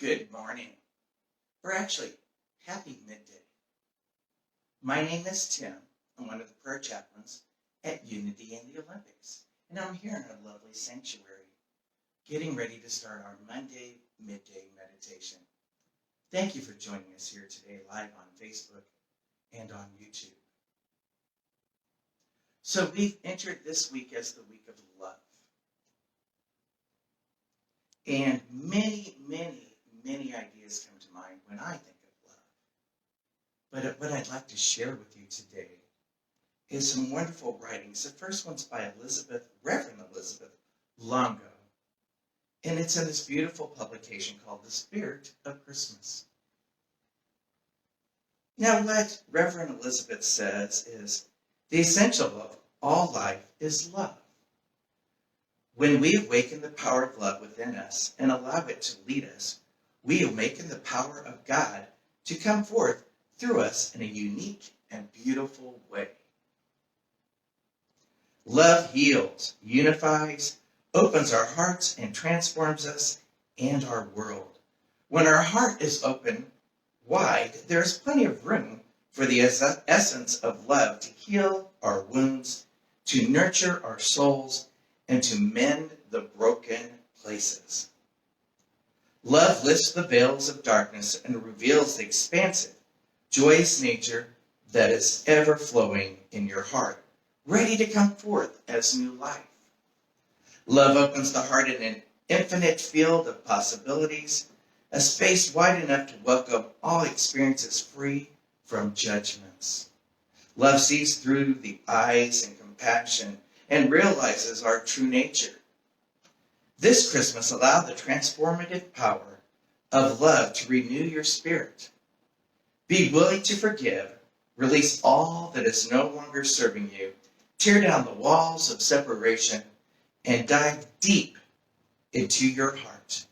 Good morning, or actually, happy midday. My name is Tim. I'm one of the prayer chaplains at Unity in the Olympics, and I'm here in a lovely sanctuary, getting ready to start our Monday midday meditation. Thank you for joining us here today live on Facebook and on YouTube. So we've entered this week as the week of love. And many ideas come to mind when I think of love. But what I'd like to share with you today is some wonderful writings. The first one's by Reverend Elizabeth Longo. And it's in this beautiful publication called The Spirit of Christmas. Now, what Reverend Elizabeth says is, the essential of all life is love. When we awaken the power of love within us and allow it to lead us, we awaken the power of God to come forth through us in a unique and beautiful way. Love heals, unifies, opens our hearts, and transforms us and our world. When our heart is open wide, there is plenty of room for the essence of love to heal our wounds, to nurture our souls, and to mend the broken places. Love lifts the veils of darkness and reveals the expansive, joyous nature that is ever flowing in your heart, ready to come forth as new life. Love opens the heart in an infinite field of possibilities, a space wide enough to welcome all experiences free from judgments. Love sees through the eyes and compassion and realizes our true nature. This Christmas, allow the transformative power of love to renew your spirit. Be willing to forgive, release all that is no longer serving you, tear down the walls of separation, and dive deep into your heart.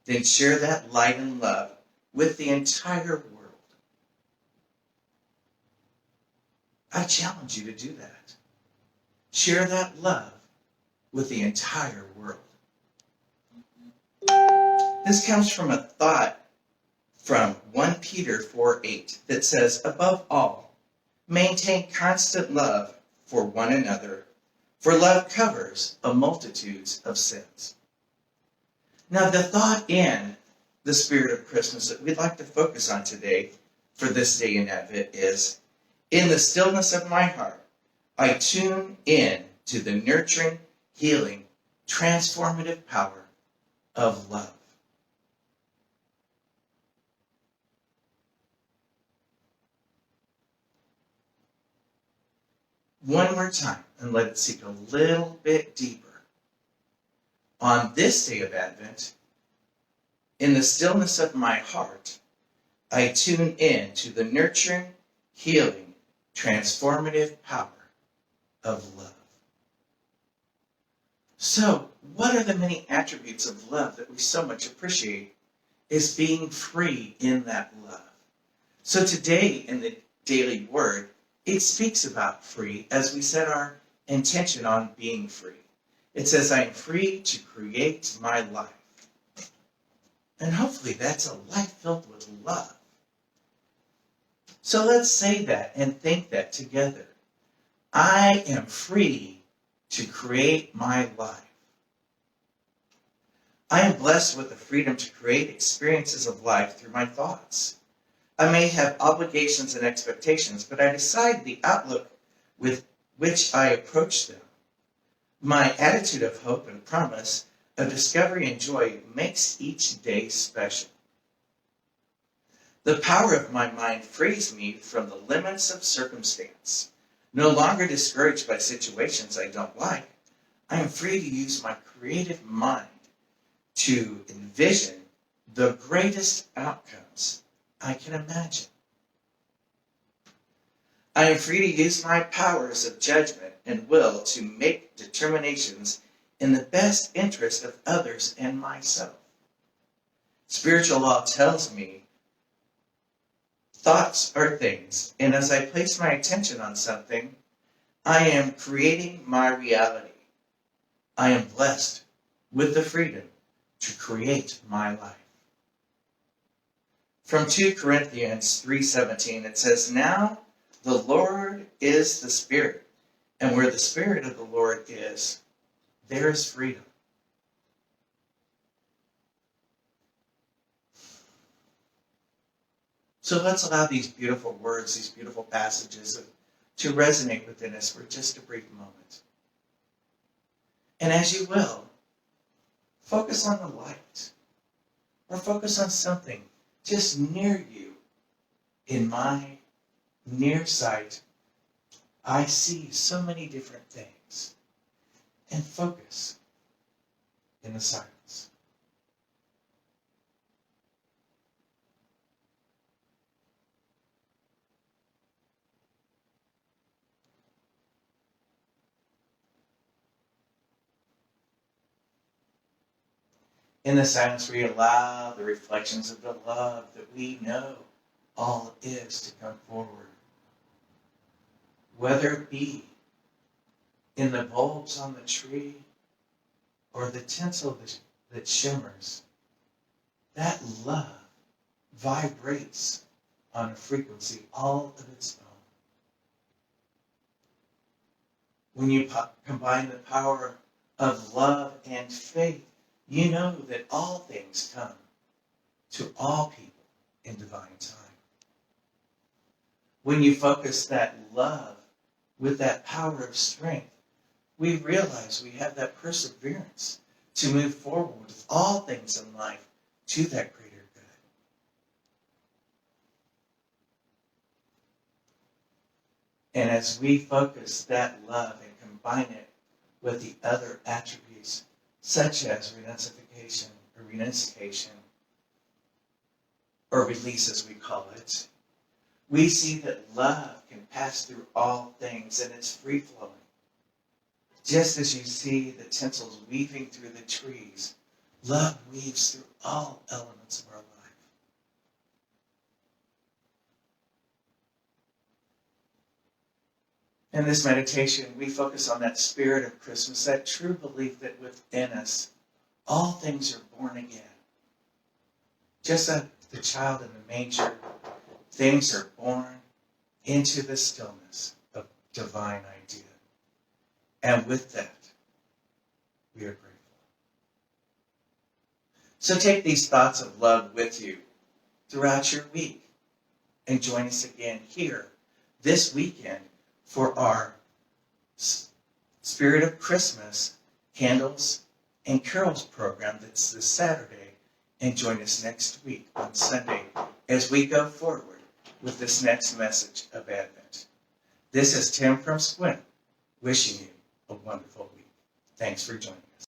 Then share that light and love with the entire world. I challenge you to do that. Share that love with the entire world. This comes from a thought from 1 Peter 4:8 that says, above all, maintain constant love for one another, for love covers a multitude of sins. Now, the thought in the spirit of Christmas that we'd like to focus on today for this day in Advent is, in the stillness of my heart, I tune in to the nurturing, healing, transformative power of love. One more time, and let it sink a little bit deeper. On this day of Advent, in the stillness of my heart, I tune in to the nurturing, healing, transformative power of love. So, what are the many attributes of love that we so much appreciate is being free in that love? So today in the daily word, it speaks about free as we set our intention on being free. It says, I am free to create my life. And hopefully that's a life filled with love. So let's say that and think that together. I am free to create my life. I am blessed with the freedom to create experiences of life through my thoughts. I may have obligations and expectations, but I decide the outlook with which I approach them. My attitude of hope and promise, of discovery and joy, makes each day special. The power of my mind frees me from the limits of circumstance. No longer discouraged by situations I don't like, I am free to use my creative mind to envision the greatest outcomes I can imagine. I am free to use my powers of judgment and will to make determinations in the best interest of others and myself. Spiritual law tells me thoughts are things, and as I place my attention on something, I am creating my reality. I am blessed with the freedom to create my life. From 2 Corinthians 3:17, it says, "Now the Lord is the Spirit, and where the Spirit of the Lord is, there is freedom." So let's allow these beautiful words, these beautiful passages to resonate within us for just a brief moment. And as you will, focus on the light, or focus on something just near you. In my near sight, I see so many different things. And focus in the silence. In the silence, we allow the reflections of the love that we know all is to come forward. Whether it be in the bulbs on the tree or the tinsel that shimmers, that love vibrates on a frequency all of its own. When you combine the power of love and faith, you know that all things come to all people in divine time. When you focus that love with that power of strength, we realize we have that perseverance to move forward with all things in life to that greater good. And as we focus that love and combine it with the other attributes, such as renunciation, or release as we call it, we see that love can pass through all things and it's free-flowing. Just as you see the tinsels weaving through the trees, love weaves through all elements of our life. In this meditation, we focus on that spirit of Christmas, that true belief that within us, all things are born again. Just like the child in the manger, things are born into the stillness of divine idea. And with that, we are grateful. So take these thoughts of love with you throughout your week and join us again here this weekend for our Spirit of Christmas Candles and Carols program that's this Saturday. And join us next week on Sunday as we go forward with this next message of Advent. This is Tim from Squint wishing you a wonderful week. Thanks for joining us.